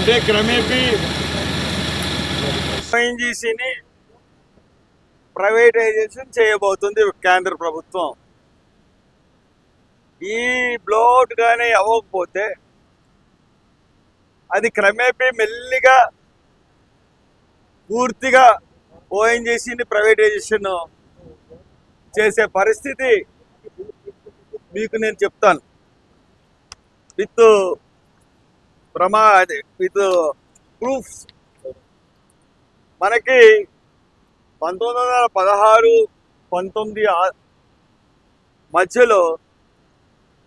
అంటే క్రమేపీ ఓఎన్జీసీని ప్రైవేటైజేషన్ చేయబోతుంది కేంద్ర ప్రభుత్వం. ఈ బ్లోఅవుట్ కానీ అవ్వకపోతే అది క్రమేపీ మెల్లిగా పూర్తిగా ఓఎన్జీసీని ప్రైవేటైజేషన్ చేసే పరిస్థితి మీకు నేను చెప్తాను విత్ విత్ ప్రూఫ్స్. మనకి 1916-19 మధ్యలో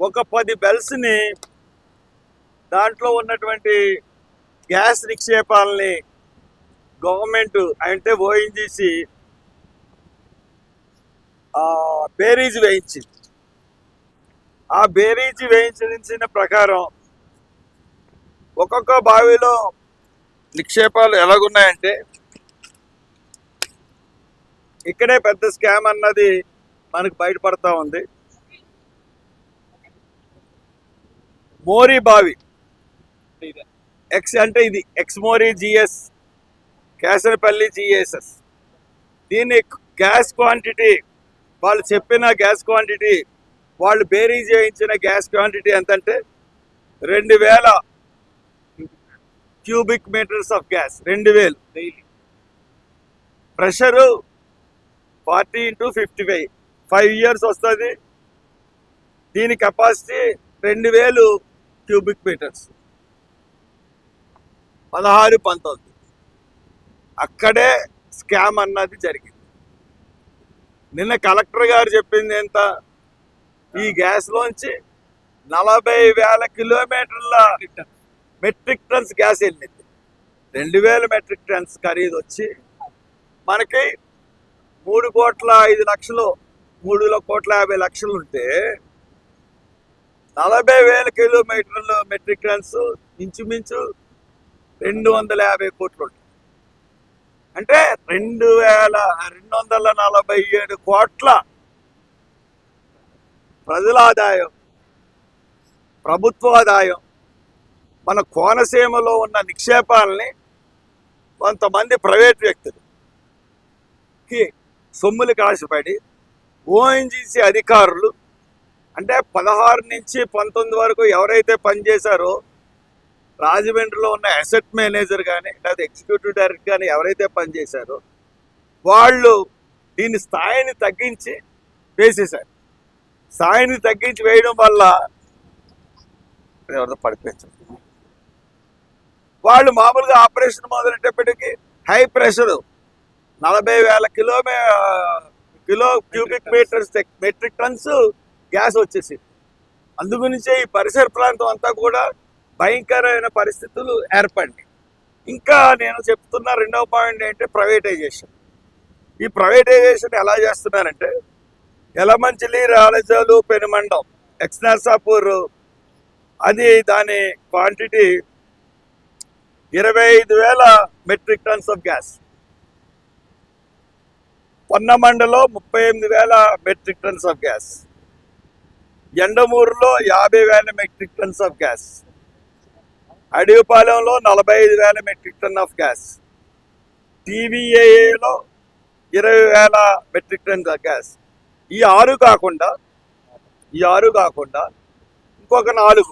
ఒక 10 బెల్స్ని దాంట్లో ఉన్నటువంటి గ్యాస్ నిక్షేపాలని గవర్నమెంట్ అంటే ఓఎన్జీసీ బేరీజ్ వేయించింది. ఆ బేరీజ్ వేయించిన ప్రకారం ఒక్కొక్క బావిలో నిక్షేపాలు ఎలాగున్నాయంటే ఇక్కడే పెద్ద స్కామ్ అన్నది మనకు బయటపడతా ఉంది. మోరీ బావి ఎక్స్ అంటే ఇది ఎక్స్మోరీ జిఎస్, కేసనపల్లి జిఎస్ఎస్. దీని గ్యాస్ క్వాంటిటీ వాళ్ళు చెప్పిన గ్యాస్ క్వాంటిటీ, వాళ్ళు బేరీజ్ చేయించిన గ్యాస్ క్వాంటిటీ ఎంతంటే 2000 cubic metres of gas. 2000 daily. Pressure 40 × 55 5 years వస్తుంది. దీని కెపాసిటీ 2000 క్యూబిక్ మీటర్స్. 16-19 అక్కడే స్కామ్ అన్నది జరిగింది. నిన్న కలెక్టర్ గారు చెప్పింది ఎంత, ఈ గ్యాస్లోంచి 40,000 కిలోమీటర్ల మెట్రిక్ టన్స్ గ్యాస్ వెళ్ళింది. 2,000 మెట్రిక్ టన్స్ ఖరీదు వచ్చి మనకి 3,05,00,000 3,50,00,000 ఉంటే 40,000 కిలోమీటర్లు మెట్రిక్ టన్స్ ఇంచుమించు 250 కోట్లు ఉంటాయి. అంటే 2,247 కోట్ల ప్రజల ఆదాయం, ప్రభుత్వ ఆదాయం మన కోనసీమలో ఉన్న నిక్షేపాలని కొంతమంది ప్రైవేట్ వ్యక్తులకి సొమ్ములు కాసిపడి ఓఎన్జీసీ అధికారులు అంటే 16 నుంచి 19 వరకు ఎవరైతే పనిచేశారో రాజమండ్రిలో ఉన్న అసెట్ మేనేజర్ కానీ లేదా ఎగ్జిక్యూటివ్ డైరెక్టర్ కానీ ఎవరైతే పనిచేశారో వాళ్ళు దీని స్థాయిని తగ్గించి వేసేశారు. స్థాయిని తగ్గించి వేయడం వల్ల ఎవరితో పడిపోయించారు. వాళ్ళు మామూలుగా ఆపరేషన్ మొదలెట్టేప్పటికీ high pressure 40,000 cubic metres metric tons gas వచ్చేసింది. అందుగురించే ఈ పరిసర ప్రాంతం అంతా కూడా భయంకరమైన పరిస్థితులు ఏర్పడినాయి. ఇంకా నేను చెప్తున్న రెండవ పాయింట్ ఏంటంటే ప్రైవేటైజేషన్. ఈ ప్రైవేటైజేషన్ ఎలా చేస్తున్నారంటే యలమంచిలి, రాలజోలు, పెనుమండం, ఎక్స్నర్సాపూర్ అది దాని quantity 25,000 metric tons of gas. పొన్నమండలో 38,000 మెట్రిక్ టన్స్ ఆఫ్ గ్యాస్. ఎండమూరులో 50,000 మెట్రిక్ టన్స్ ఆఫ్ గ్యాస్. అడవిపాలెంలో 45,000 మెట్రిక్ టన్ ఆఫ్ గ్యాస్. టీవీఏలో 20,000 మెట్రిక్ టన్స్ ఆఫ్ గ్యాస్. ఈ ఆరు కాకుండా ఇంకొక 4.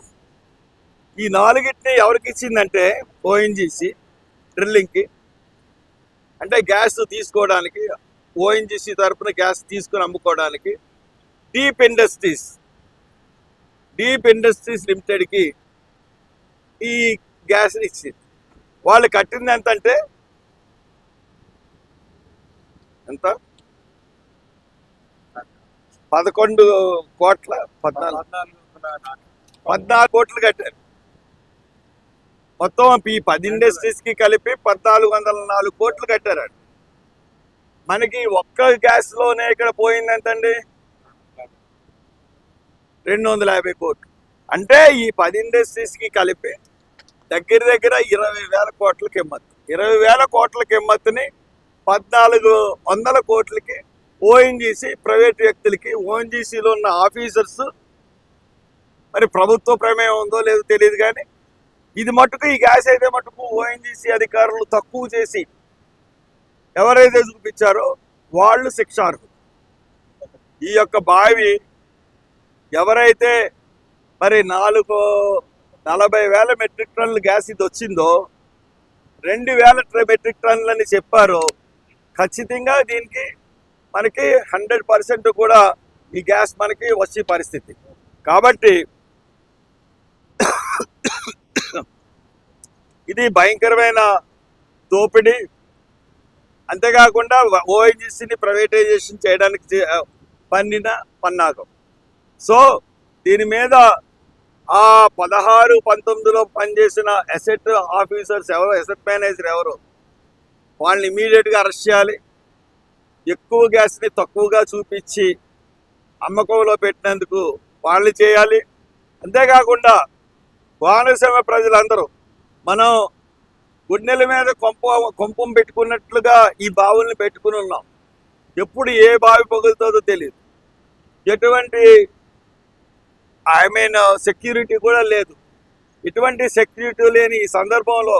ఈ 4టిని ఎవరికి ఇచ్చిందంటే ఓఎన్జీసీ డ్రిల్లింగ్కి, అంటే గ్యాస్ తీసుకోవడానికి ఓఎన్జీసీ తరఫున గ్యాస్ తీసుకుని అమ్ముకోవడానికి డీప్ ఇండస్ట్రీస్ లిమిటెడ్కి ఈ గ్యాస్ని ఇచ్చింది. వాళ్ళు కట్టింది ఎంతంటే ఎంత 11 కోట్ల 14 కోట్లు కట్టారు. మొత్తం ఈ 10 ఇండస్ట్రీస్కి కలిపి 1,404 కోట్లు కట్టారండి. మనకి ఒక్క గ్యాస్లోనే ఇక్కడ పోయింది ఎంతండి 250 కోట్లు. అంటే ఈ 10 ఇండస్ట్రీస్కి కలిపి దగ్గర 20,000 కోట్ల కిమ్మత్తు. 20,000 కోట్ల కిమ్మత్తుని 1,400 కోట్లకి ఓఎన్జీసీ ప్రైవేట్ వ్యక్తులకి, ఓఎన్జీసీలో ఉన్న ఆఫీసర్స్, మరి ప్రభుత్వ ప్రమేయం ఉందో లేదో తెలియదు కానీ ఇది మటుకు ఈ గ్యాస్ అయితే మటుకు ఓఎన్జీసీ అధికారులు తక్కువ చేసి ఎవరైతే చూపించారో వాళ్ళు శిక్షార్హులు. ఈ యొక్క బావి ఎవరైతే మరి 40,000 మెట్రిక్ టన్నుల గ్యాస్ ఇది వచ్చిందో 2,000 మెట్రిక్ టన్నులని చెప్పారో ఖచ్చితంగా దీనికి మనకి 100% కూడా ఈ గ్యాస్ మనకి వచ్చే పరిస్థితి. కాబట్టి ఇది భయంకరమైన దోపిడీ. అంతేకాకుండా ఓఎన్జీసీని ప్రైవేటైజేషన్ చేయడానికి పన్నాగం. సో దీని మీద ఆ 16-19లో పనిచేసిన అసెట్ ఆఫీసర్స్ ఎవరో, అసెట్ మేనేజర్ ఎవరో, వాళ్ళని ఇమీడియట్గా అరెస్ట్ చేయాలి. ఎక్కువ గ్యాస్ని తక్కువగా చూపించి అమ్మకంలో పెట్టినందుకు వాళ్ళు చేయాలి. అంతేకాకుండా కోనసీమ ప్రజలందరూ మనం గుడ్నెల మీద కొంపం పెట్టుకున్నట్లుగా ఈ బావుల్ని పెట్టుకుని ఉన్నాం. ఎప్పుడు ఏ బావి పగులుతుందో తెలియదు. ఎటువంటి సెక్యూరిటీ కూడా లేదు. ఇటువంటి సెక్యూరిటీ లేని ఈ సందర్భంలో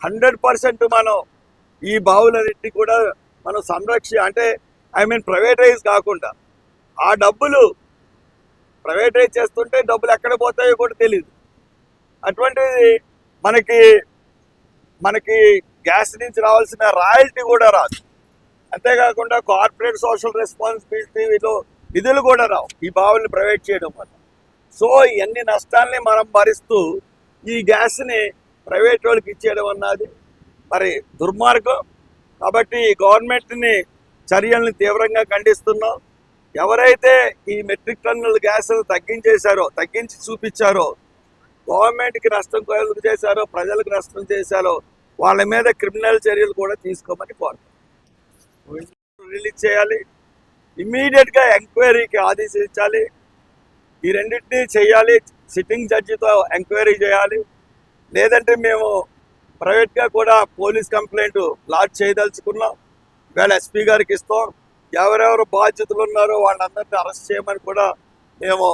100% మనం ఈ బావులన్నింటినీ కూడా మనం ప్రైవేటైజ్ కాకుండా ఆ డబ్బులు ప్రైవేటైజ్ చేస్తుంటే డబ్బులు ఎక్కడ పోతాయో కూడా తెలియదు. అటువంటిది మనకి గ్యాస్ నుంచి రావాల్సిన రాయల్టీ కూడా రాదు. అంతేకాకుండా కార్పొరేట్ సోషల్ రెస్పాన్సిబిలిటీలో నిధులు కూడా రావు ఈ బావుల్ని ప్రైవేట్ చేయడం వల్ల. సో ఇవన్నీ నష్టాల్ని మనం భరిస్తూ ఈ గ్యాస్ని ప్రైవేట్ వాళ్ళకి ఇచ్చేయడం అన్నది మరి దుర్మార్గం. కాబట్టి గవర్నమెంట్ని చర్యల్ని తీవ్రంగా ఖండిస్తున్నాం. ఎవరైతే ఈ మెట్రిక్ టన్నుల గ్యాస్ తగ్గించి చూపించారో, గవర్నమెంట్కి నష్టం కలుగు చేశారో, ప్రజలకు నష్టం చేశారో వాళ్ళ మీద క్రిమినల్ చర్యలు కూడా తీసుకోమని కోరుతాం. రిలీజ్ చేయాలి, ఇమ్మీడియట్గా ఎంక్వైరీకి ఆదేశించాలి. ఈ రెండింటినీ చేయాలి. సిట్టింగ్ జడ్జితో ఎంక్వైరీ చేయాలి. లేదంటే మేము ప్రైవేట్గా కూడా పోలీస్ కంప్లైంట్ లాడ్జ్ చేయదలుచుకున్నాం. ఇవాళ ఎస్పీ గారికి ఇస్తాం. ఎవరెవరు బాధ్యతలు ఉన్నారో వాళ్ళందరినీ అరెస్ట్ చేయమని కూడా మేము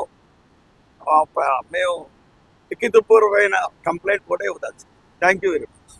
లిఖితపూర్వమైన కంప్లైంట్ కూడా ఇవ్వదలుచుకున్నాం. Thank you very much.